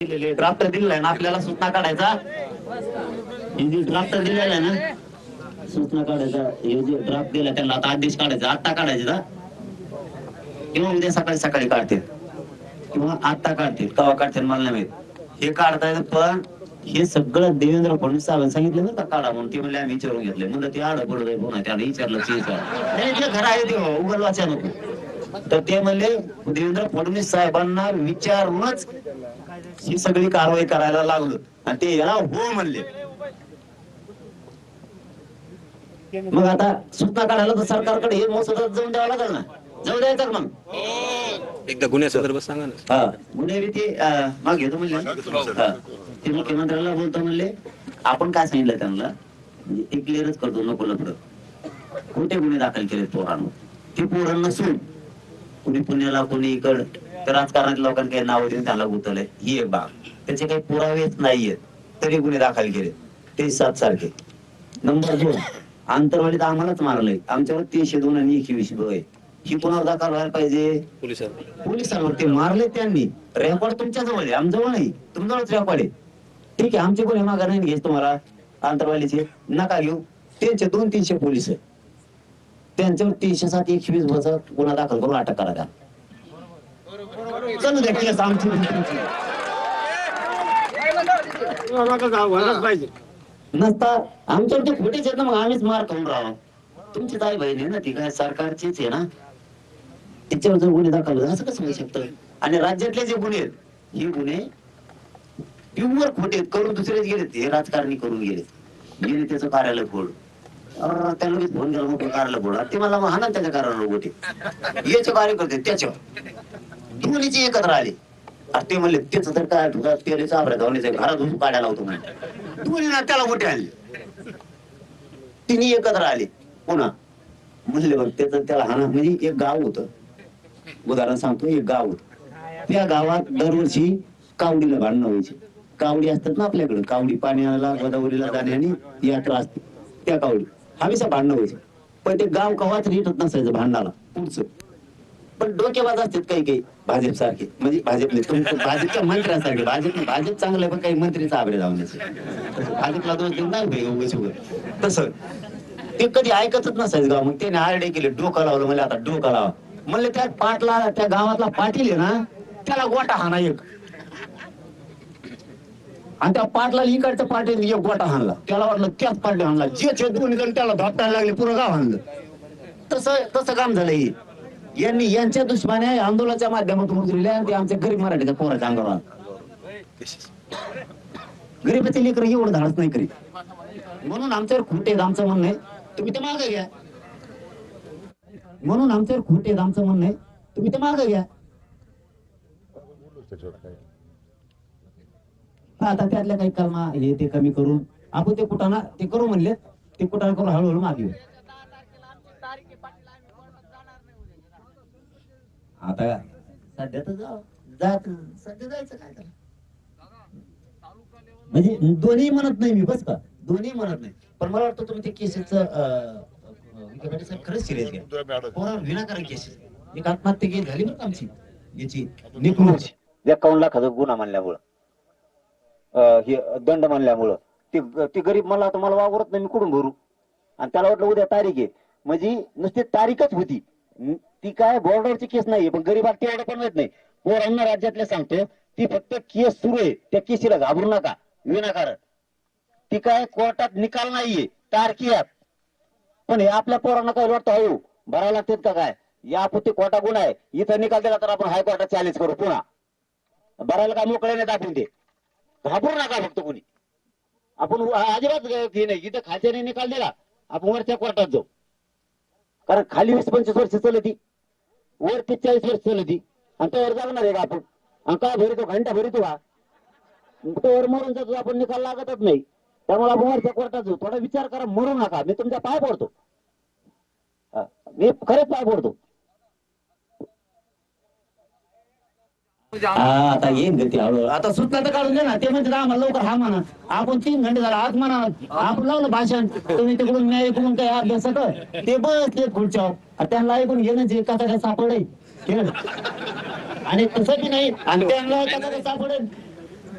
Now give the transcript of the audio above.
Draft दिलेला आहे ना आपल्याला सूचना काढायचा. हे जे ड्राफ्ट दिलेला आहे ना सूचना काढायचा, हे जे ड्राफ्ट दिला त्यांना आता आदेश काढायचा, आत्ता काढायचा किंवा उद्या सकाळी सकाळी काढतील किंवा आत्ता काढतील, केव्हा काढतील मला नाही माहित. हे काढता येतं पण हे सगळं देवेंद्र फडणवीस साहेबांनी सांगितलं ना का काढा म्हणून. ते म्हणले आम्ही विचारून घेतले. म्हणलं ते आड पडत आहे पुन्हा त्याला विचारलं नाही ते घर आहे ते उघड वाचा नको. तर ते म्हणले देवेंद्र फडणवीस साहेबांना विचारूनच ही सगळी कारवाई करायला लागलो आणि ते याला हो म्हणले. मग आता सूचना काढायला तर सरकारकडे हे मसुदा जाऊन द्यावा लागेल ना. जाऊ द्यायचं का मग एकदा गुन्ह्यासंदर्भात सांगा ना. हा गुन्हे ते मग घेतो म्हणले. ते मुख्यमंत्र्याला बोलतो म्हणले आपण काय सांगितलं त्यांना ते क्लिअरच करतो नको लफडं. खोटे गुन्हे दाखल केले पोरांवर. ते पोरांना नसून कुणी पुण्याला कोणी इकड तर राजकारणातल्या लोकांनी काही नाव देऊन त्याला गुंतवलंय ही एक बाब. त्याचे काही पुरावेच नाहीयेत तरी गुन्हे दाखल केले ते 7 सारखे. नंबर 2 आंतरवालीत आम्हालाच मारलंय. आमच्यावर 302 आणि 21 आहे. ही कोणावर दाखल व्हायला पाहिजे? पोलिसांवर. ते मारले त्यांनी. रेकॉर्ड तुमच्या जवळ आहे आमजवळ नाही. तुमच्यावरच रेकॉर्ड आहे. ठीक आहे आमचे गुन्हे मागा नाही घ्यायचे तुम्हाला आंतरवालीचे नका घेऊ. त्यांचे 200-300 पोलीस आहे त्यांच्यावर 307-21 गुन्हा दाखल करून अटक करा द्या. चलू द्या केस आमची नसता आमच्यावर ते खोटेच आहेत ना. मग आम्हीच मार खाऊन राहा. तुमची ताई बहीण आहे ना ती काय सरकारचीच आहे ना. तिच्यावर जर गुन्हे दाखल होते असं कसं होऊ शकतं. आणि राज्यातले जे गुन्हे आहेत हे गुन्हे प्युअर खोटे करून दुसरेच गेलेत. हे राजकारणी करून गेले त्याचं कार्यालय फोड. त्यांना मी फोन केला मग कार्यालय फोड. ते मला हा ना त्याच्या कार्यालय गोटे याचे कार्यकर्ते त्याच्यावर दोन्हीचे एकत्र आले. ते म्हणले त्याच तर काय त्याला चाबऱ्या धावण्याचं घरात घुसून काढायला होतो म्हणजे दोन्ही ना त्याला गोटे आणले. तिन्ही एकत्र आले पुन्हा म्हणले बघ त्याच त्याला हाना. म्हणजे एक गाव होतं उदाहरण सांगतो. एक गाव होतं त्या गावात दरवर्षी कावडीला भांडणं व्हायची. कावडी असतात ना आपल्याकडे कावडी पाण्याला गोदावरीला जाण्याने यात्रा असते त्या कावडी हमेशा भांडणं व्हायचं. पण ते गाव कवाच रीतच नसायचं भांडणाला पुढचं. पण डोकेबाज असतात काही काही भाजप सारखे. म्हणजे भाजपले भाजपच्या मंत्र्यांसारखे. भाजप चांगलं पण काही मंत्री चाबरे धावण्याचे भाजपला दोष देऊन नाही तसं ते कधी ऐकतच नसायचं गाव. मग त्याने आरडे केले डोकं लावलं. म्हणजे आता डोकं लावा म्हणले. त्या पाटला त्या गावातला पाटील आहे ना त्याला गोटा हाना एक आणि त्या पाटला इकडच्या पाटील एक गोटा हाणला. त्याला वाटलं त्याच पाटील हाणला. जे दोन्ही जण त्याला धोपटायला लागले पुरं गाव हाणलं. तसं काम झालं. हे यांनी यांच्या दुश्मने आंदोलनाच्या माध्यमातून उचलल्या आणि ते आमच्या गरीब मराठीच्या पोराच्या अंगावर. गरीबाचे लेकर एवढं धाडच नाही करीत म्हणून आमच्यावर खोटे आमचं म्हणणं आहे तुम्ही ते मागं घ्या. म्हणून आमच्यावर खोटे आमचं म्हणणं आहे तुम्ही ते मागं घ्या. आता त्यातल्या काही कलमा हे ते कमी करून आपण ते कुठाना ते करू म्हणले. ते कुठाना करून हळूहळू मागे आता सध्या तर जात सध्या जायचं काय तर. म्हणजे दोन्ही म्हणत नाही मी बस का दोन्ही म्हणत नाही. पण मला वाटतं तुम्ही ते केसेसचं खरंच सिरियस घ्या. कोणावर विनाकारण केसेस एक आत्महत्या केली झाली बरं आमची याची निपुणची 51 लाखाचा गुन्हा मानल्यामुळं हे दंड मानल्यामुळं ते गरीब मला आता मला वावरत नाही मी कुठून भरू. आणि त्याला वाटलं उद्या तारीख आहे म्हणजे नुसती तारीखच होती. ती काय बॉर्डरची केस नाहीये पण गरीबात तेवढं पण येत नाही. पोरांना राज्यातले सांगतो ती फक्त केस सुरू आहे. त्या केसीला घाबरू नका विनाकारण. ती काय कोर्टात निकाल नाहीये तारखी आहेत. पण हे आपल्या पोरांना काय वाटतं हो भरायला लागतात का काय या आपत्ती कोर्टा गुन्हा आहे. इथं निकाल दिला तर आपण हायकोर्टात चॅलेंज करू पुन्हा भरायला काय मोकळे नाही दाखवून ते. घाबरू नका फक्त कोणी. आपण अजिबात हे नाही. इथं खात्याने निकाल दिला आपण वरच्या कोर्टात जाऊ. कारण खाली 20-25 वर्ष चलती वर 40 वर्ष चलती आणि त्यावर जाणार आहे का आपण. आणि काय भरितो घंटा भरितो का वर मरून जातो आपण निकाल लागतच नाही. त्यामुळे आपण वरच्या कोर्टात जाऊ. थोडा विचार करा मरू नका. मी तुमच्या पाय पडतो. मी खरेच पाय पडतो. आता येईन गती हळूहळू. आता सूचना तर काढून दे ना. ते म्हणतात आम्हाला लवकर हा म्हणा. आपण 3 घंटे झाला आज म्हणा आपण लावलं भाषण. तुम्ही तिकडून न्याय इकडून काही अभ्यास ते बस ते खुर्च्यावर त्यांना ऐकून घेणं जे कसा काय सापडे आणि तसं की नाही आणि त्यांना कसा काय सापडेल